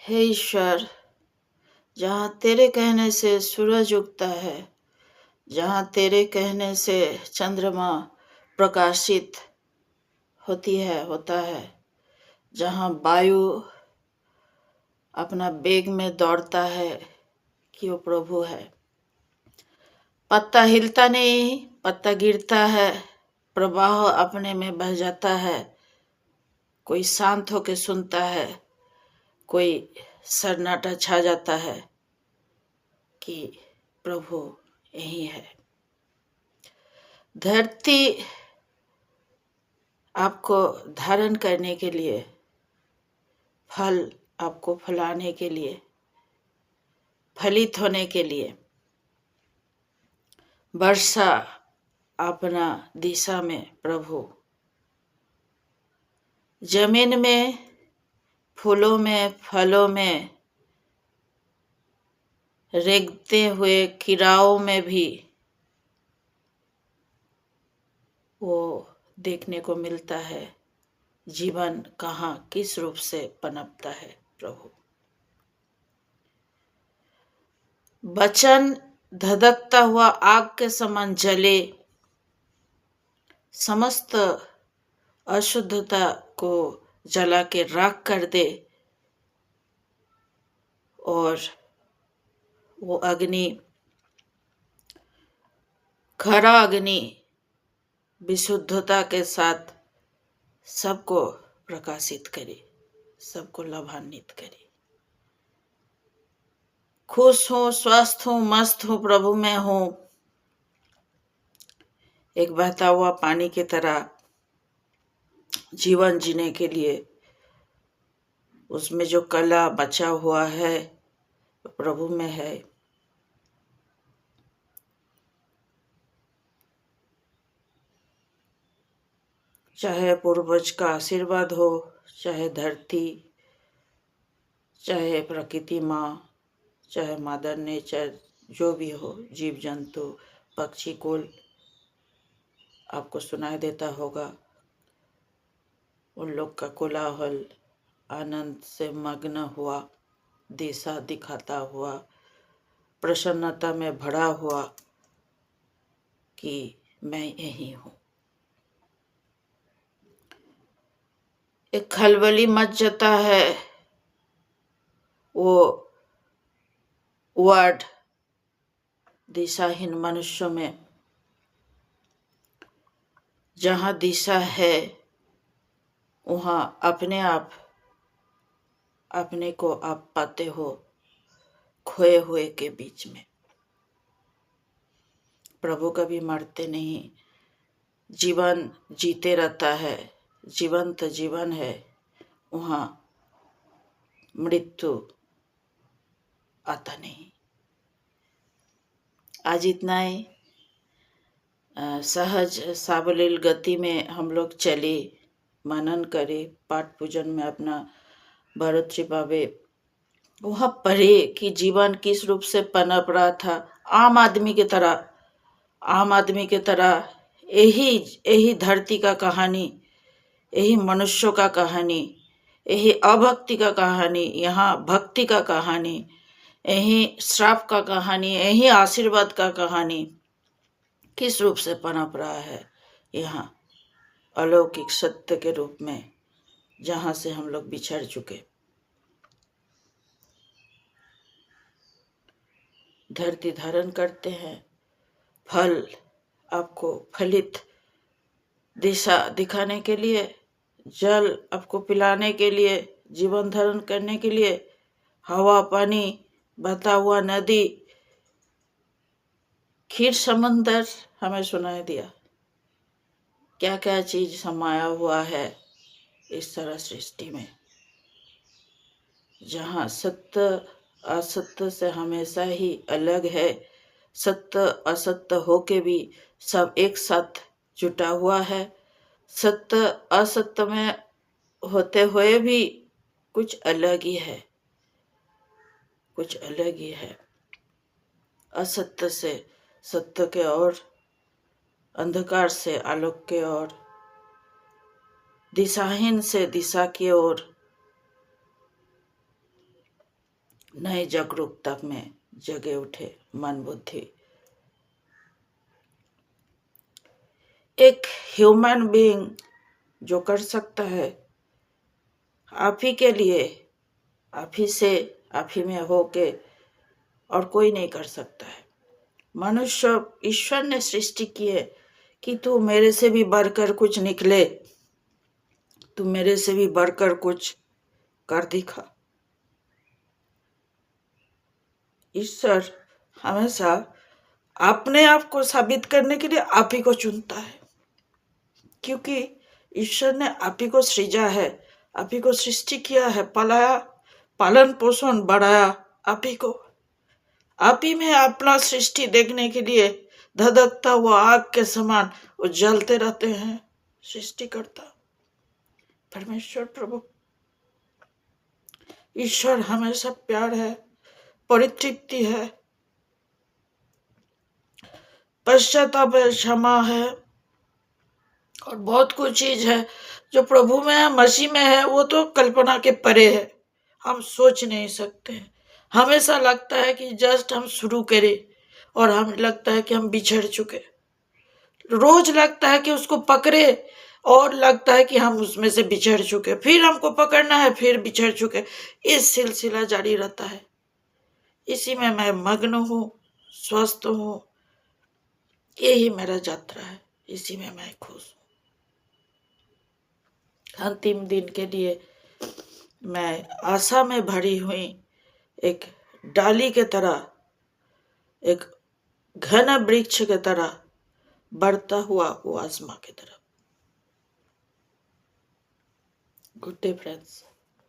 हे ईश्वर, जहाँ तेरे कहने से सूरज उगता है, जहाँ तेरे कहने से चंद्रमा प्रकाशित होता है, जहाँ वायु अपना वेग में दौड़ता है कि वो प्रभु है। पत्ता हिलता नहीं, पत्ता गिरता है, प्रवाह अपने में बह जाता है। कोई शांत होके सुनता है, कोई सन्नाटा छा जाता है कि प्रभु यही है। धरती आपको धारण करने के लिए, फल आपको फलाने के लिए, फलित होने के लिए, वर्षा अपना दिशा में प्रभु, जमीन में, फूलों में, फलों में, रेंगते हुए कीड़ाओं में भी वो देखने को मिलता है। जीवन कहाँ किस रूप से पनपता है प्रभु। वचन धधकता हुआ आग के समान जले, समस्त अशुद्धता को जला के राख कर दे, और वो अग्नि, खरा अग्नि विशुद्धता के साथ सबको प्रकाशित करे, सबको लाभान्वित करे। खुश हूँ, स्वस्थ हूँ, मस्त हूँ, प्रभु में हूँ। एक बहता हुआ पानी की तरह जीवन जीने के लिए उसमें जो कला बचा हुआ है प्रभु में है। चाहे पूर्वज का आशीर्वाद हो, चाहे धरती, चाहे प्रकृति माँ, चाहे मदर नेचर, जो भी हो, जीव जंतु, पक्षी कुल, आपको सुनाई देता होगा उन लोग का कोलाहल आनंद से मग्न हुआ, दिशा दिखाता हुआ, प्रसन्नता में भरा हुआ कि मैं यही हूँ। एक खलबली मच जाता है वो वर्ड दिशाहीन मनुष्यों में। जहाँ दिशा है वहाँ अपने आप अपने को आप पाते हो खोए हुए के बीच में। प्रभु कभी मरते नहीं, जीवन जीते रहता है, जीवंत जीवन है, वहाँ मृत्यु आता नहीं। आज इतना ही सहज सावलील गति में हम लोग चले, मनन करे, पाठ पूजन में अपना भरत छिपावे, वह पढ़े कि जीवन किस रूप से पनप रहा था। आम आदमी की तरह, आम आदमी की तरह यही यही धरती का कहानी, यही मनुष्यों का कहानी, यही अभक्ति का कहानी, यहाँ भक्ति का कहानी, यही श्राप का कहानी, यही आशीर्वाद का कहानी किस रूप से पनप रहा है यहाँ अलौकिक सत्य के रूप में, जहाँ से हम लोग बिछड़ चुके। धरती धारण करते हैं, फल आपको फलित दिशा दिखाने के लिए, जल आपको पिलाने के लिए, जीवन धारण करने के लिए, हवा पानी, बहता हुआ नदी, क्षीर समंदर हमें सुनाई दिया। क्या क्या चीज समाया हुआ है इस सारा सृष्टि में, जहाँ सत्य असत्य से हमेशा ही अलग है, सत्य असत्य होके भी सब एक साथ जुटा हुआ है। सत्य असत्य में होते हुए भी कुछ अलग ही है, कुछ अलग ही है। असत्य से सत्य के ओर, अंधकार से आलोक के ओर, दिशाहीन से दिशा की ओर नई जागरूकता में जगे उठे मन बुद्धि। एक ह्यूमन बीइंग जो कर सकता है आप ही के लिए, आप ही से, आप ही में होके, और कोई नहीं कर सकता है। मनुष्य ईश्वर ने सृष्टि की है कि तू मेरे से भी बढ़कर कुछ निकले, तू मेरे से भी बढ़कर कुछ कर दिखा। ईश्वर हमेशा अपने आप को साबित करने के लिए आप ही को चुनता है, क्योंकि ईश्वर ने आप ही को सृजा है, आप ही को सृष्टि किया है, पलाया, पालन पोषण बढ़ाया आप ही को। आप ही में अपना सृष्टि देखने के लिए धधकता हुआ आग के समान वो जलते रहते हैं सृष्टिकर्ता परमेश्वर प्रभु। ईश्वर हमेशा प्यार है, परितृप्ति है, पश्चाताप है, क्षमा है, और बहुत कुछ चीज है जो प्रभु में है, मसीह में है। वो तो कल्पना के परे है, हम सोच नहीं सकते। हमेशा लगता है कि जस्ट हम शुरू करें और हमें लगता है कि हम बिछड़ चुके। रोज लगता है कि उसको पकड़े और लगता है कि हम उसमें से बिछड़ चुके, फिर हमको पकड़ना है, फिर बिछड़ चुके। इस सिलसिला जारी रहता है। इसी में मैं मग्न हूँ, स्वस्थ हूँ, यही मेरा यात्रा है, इसी में मैं खुश हूँ। अंतिम दिन के लिए मैं आशा में भरी हुई एक डाली के तरह, एक घन वृक्ष के तरह बढ़ता हुआ वो आसमां की तरफ। Good day friends.